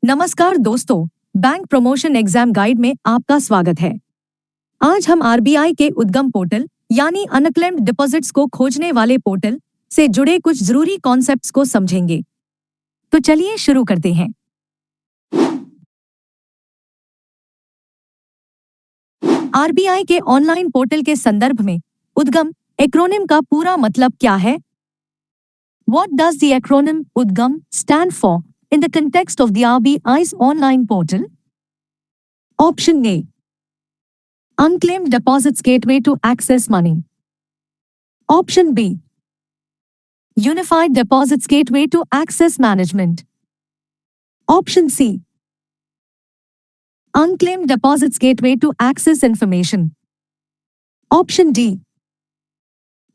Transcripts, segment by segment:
नमस्कार दोस्तों, bank promotion exam guide में आपका स्वागत है। आज हम आरबीआई के उद्गम पोर्टल यानी अनक्लेम्ड डिपॉजिट्स को खोजने वाले पोर्टल से जुड़े कुछ जरूरी कॉन्सेप्ट्स को समझेंगे। तो चलिए शुरू करते हैं। आरबीआई के ऑनलाइन पोर्टल के संदर्भ में उद्गम एक्रोनिम का पूरा मतलब क्या है? What does the acronym UDGAM stand for in the context of the RBI's online portal? Option A. Unclaimed Deposits Gateway to Access Money. Option B. Unified Deposits Gateway to Access Management. Option C. Unclaimed Deposits Gateway to Access Information. Option D.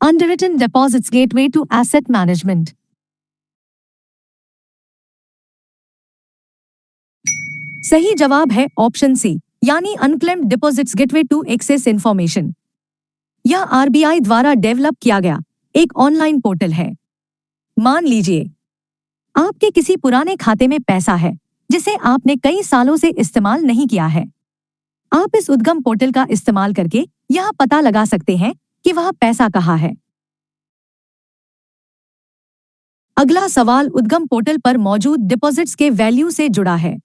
Underwritten Deposits Gateway to Asset Management. सही जवाब है option C यानी unclaimed deposits gateway to access information. यह RBI द्वारा develop किया गया एक online portal है। मान लीजिए आपके किसी पुराने खाते में पैसा है जिसे आपने कई सालों से इस्तेमाल नहीं किया है। आप इस उद्गम पोर्टल का इस्तेमाल करके यह पता लगा सकते हैं कि वह पैसा कहाँ है। अगला सवाल उद्गम पोर्टल पर मौजूद डिपॉजिट्स के वैल्यू से जुड़ा है।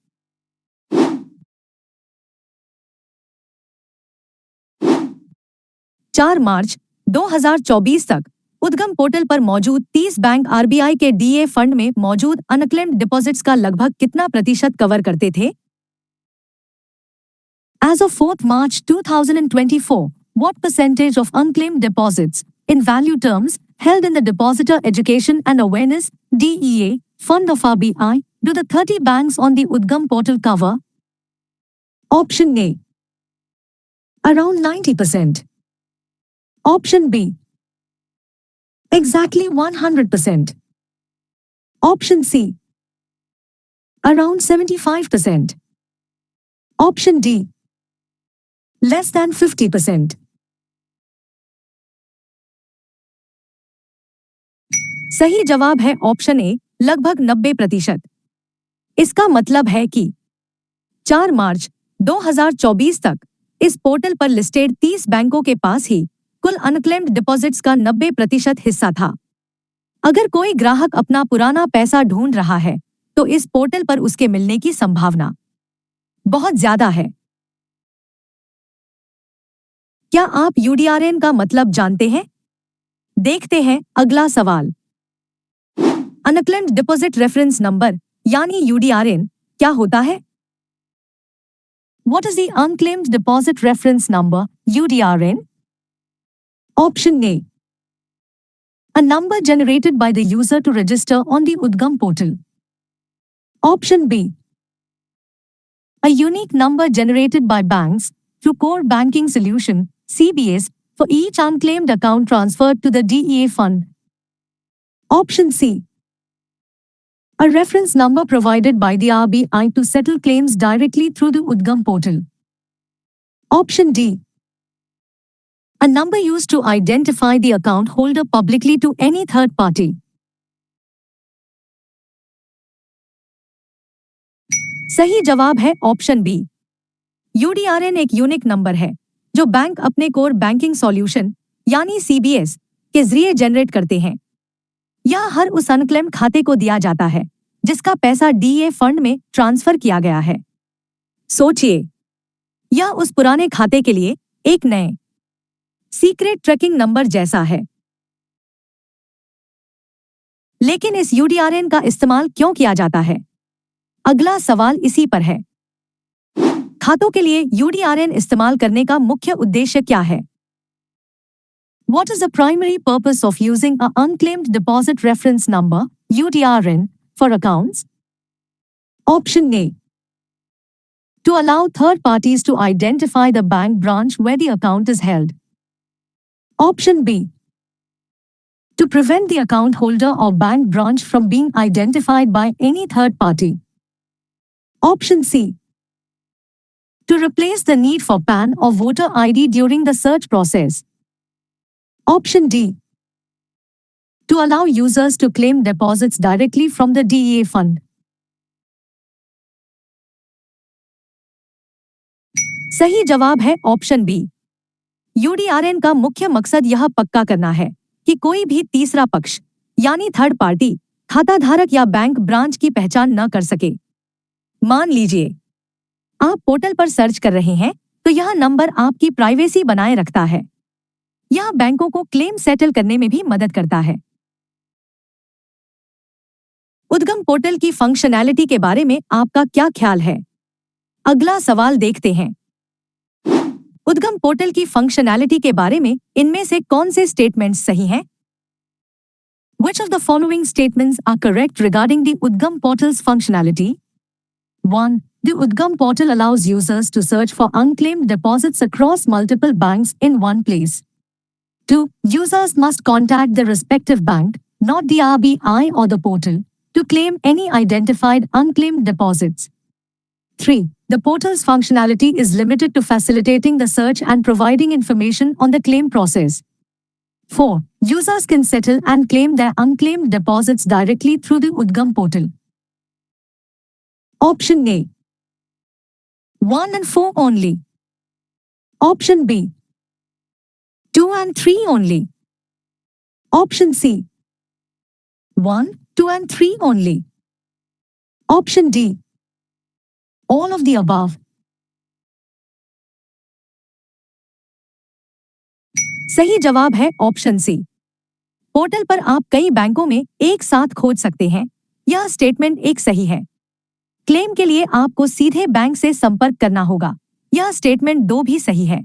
चार मार्च 2024 तक उद्गम पोर्टल पर मौजूद 30 बैंक आरबीआई के डीए फंड में मौजूद अनक्लेम्ड डिपॉजिट्स का लगभग कितना प्रतिशत कवर करते थे? As of 4th March 2024, what percentage of unclaimed deposits, in value terms, held in the Depositor Education and Awareness (DEA) fund of RBI do the 30 banks on the Udgam portal cover? Option A. Around 90%. Option B. Exactly 100%. Option C. Around 75%. Option D. Less than 50%. सही जवाब है option A लगभग 90%। इसका मतलब है कि 4 मार्च 2024 तक इस पोर्टल पर लिस्टेड 30 बैंकों के पास ही कुल अनक्लेम्ड डिपॉजिट्स का 90% हिस्सा था। अगर कोई ग्राहक अपना पुराना पैसा ढूंढ रहा है तो इस पोर्टल पर उसके मिलने की संभावना बहुत ज्यादा है। क्या आप यूडीआरएन का मतलब जानते हैं? देखते हैं अगला सवाल। अनक्लेम्ड डिपॉजिट रेफरेंस नंबर यानी यूडीआरएन क्या होता है? What is the unclaimed deposit reference number UDRN? Option A. A number generated by the user to register on the Udgam portal. Option B. A unique number generated by banks through core banking solution CBS for each unclaimed account transferred to the DEA fund. Option C. A reference number provided by the RBI to settle claims directly through the Udgam portal. Option D. A number used to identify the account holder publicly to any third party. सही जवाब है option B. यूडीआरएन एक unique number है जो bank अपने core banking solution यानी CBS के जरिए जनरेट करते हैं। यह हर उस अनक्लेम्ड खाते को दिया जाता है जिसका पैसा डीए फंड में ट्रांसफर किया गया है। सोचिए, यह उस पुराने खाते के लिए एक नए सीक्रेट ट्रैकिंग नंबर जैसा है। लेकिन इस यूडीआरएन का इस्तेमाल क्यों किया जाता है? अगला सवाल इसी पर है। खातों के लिए यूडीआरएन इस्तेमाल करने का मुख्य उद्देश्य क्या है? What is the primary purpose of using a unclaimed deposit reference number UDRN for accounts? Option A. To allow third parties to identify the bank branch where the account is held. Option B. To prevent the account holder or bank branch from being identified by any third party. Option C. To replace the need for PAN or voter ID during the search process. Option D. To allow users to claim deposits directly from the DEA fund. सही जवाब है option B. यूडीआरएन का मुख्य मकसद यह पक्का करना है कि कोई भी तीसरा पक्ष यानी थर्ड पार्टी खाताधारक या बैंक ब्रांच की पहचान न कर सके। मान लीजिए आप पोर्टल पर सर्च कर रहे हैं तो यह नंबर आपकी प्राइवेसी बनाए रखता है। यह बैंकों को क्लेम सेटल करने में भी मदद करता है। उद्गम पोर्टल की फंक्शनैलिटी के बारे में आपका क्या ख्याल है? अगला सवाल देखते हैं। उद्गम पोर्टल की फंक्शनैलिटी के बारे में इनमें से कौन से स्टेटमेंट्स सही हैं? Which of the following statements are correct regarding the Udgam portal's functionality? 1. The Udgam portal allows users to search for unclaimed deposits across multiple banks in one place. 2. Users must contact the respective bank, not the RBI or the portal, to claim any identified unclaimed deposits. 3. The portal's functionality is limited to facilitating the search and providing information on the claim process. 4. Users can settle and claim their unclaimed deposits directly through the Udgam portal. Option A. 1 and 4 only. Option B. 2 and 3 only. Option C. 1, 2 and 3 only. Option D. All of the above. सही जवाब है option सी। Portal पर आप कई बैंकों में एक साथ खोज सकते हैं। यह स्टेटमेंट एक सही है। क्लेम के लिए आपको सीधे बैंक से संपर्क करना होगा। यह स्टेटमेंट 2 भी सही है।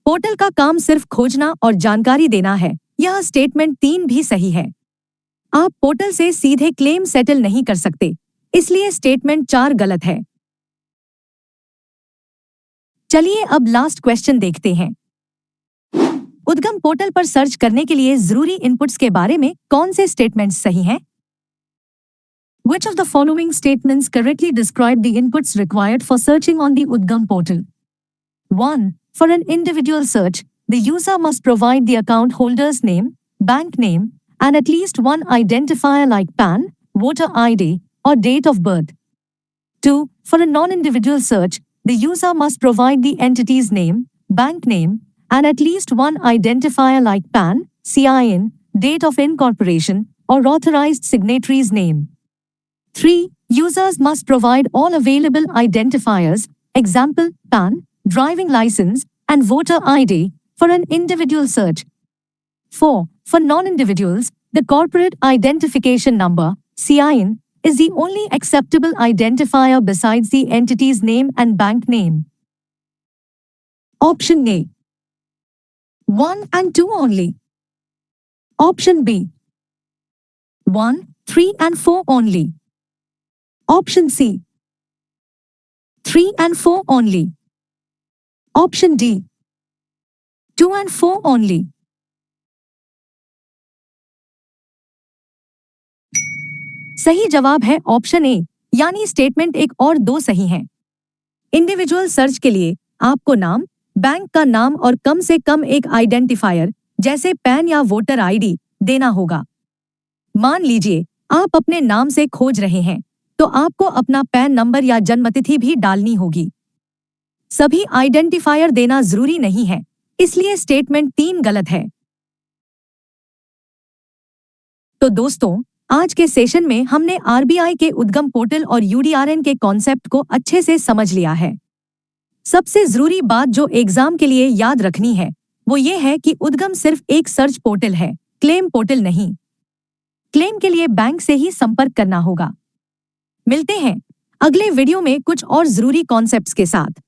पोर्टल का काम सिर्फ खोजना और जानकारी देना है। यह स्टेटमेंट 3 भी सही है। आप पोर्टल से सीधे क्लेम सेटल नहीं कर सकते, इसलिए स्टेटमेंट 4 गलत है। चलिए अब लास्ट क्वेश्चन देखते हैं। उद्गम पोर्टल पर सर्च करने के लिए जरूरी इनपुट्स के बारे में कौन से स्टेटमेंट्स सही हैं? Which of the following statements correctly describe the inputs required for searching on the Udgam portal? 1. For an individual search, the user must provide the account holder's name, bank name, and at least one identifier like PAN, voter ID, or date of birth. 2. For a non-individual search, the user must provide the entity's name, bank name, and at least one identifier like PAN, CIN, date of incorporation, or authorized signatory's name. 3. Users must provide all available identifiers, example, PAN, driving license, and voter ID, for an individual search. 4. For non-individuals, the corporate identification number, CIN, is the only acceptable identifier besides the entity's name and bank name. Option A. 1 and 2 only. Option B. 1, 3 and 4 only. Option C. 3 and 4 only. Option D. 2 and 4 only. सही जवाब है option A, यानी statement 1 और 2 सही हैं। Individual search के लिए आपको नाम, बैंक का नाम और कम से कम एक आइडेंटिफायर जैसे पैन या वोटर आईडी देना होगा। मान लीजिए आप अपने नाम से खोज रहे हैं, तो आपको अपना पैन नंबर या जन्मतिथि भी डालनी होगी। सभी आइडेंटिफायर देना जरूरी नहीं है, इसलिए स्टेटमेंट 3 गलत है। तो दोस्तों, आज के सेशन में हमने आरबीआई के उद्गम पोर्टल और यूडीआरएन के कॉन्सेप्ट को अच्छे से समझ लिया है। सबसे जरूरी बात जो एग्जाम के लिए याद रखनी है, वो ये है कि उद्गम सिर्फ एक सर्च पोर्टल है, क्लेम पोर्टल नहीं। क्लेम के लिए बैंक से ही संपर्क करना होगा। मिलते हैं अगले वीडियो में कुछ और जरूरी कॉन्सेप्ट्स के साथ।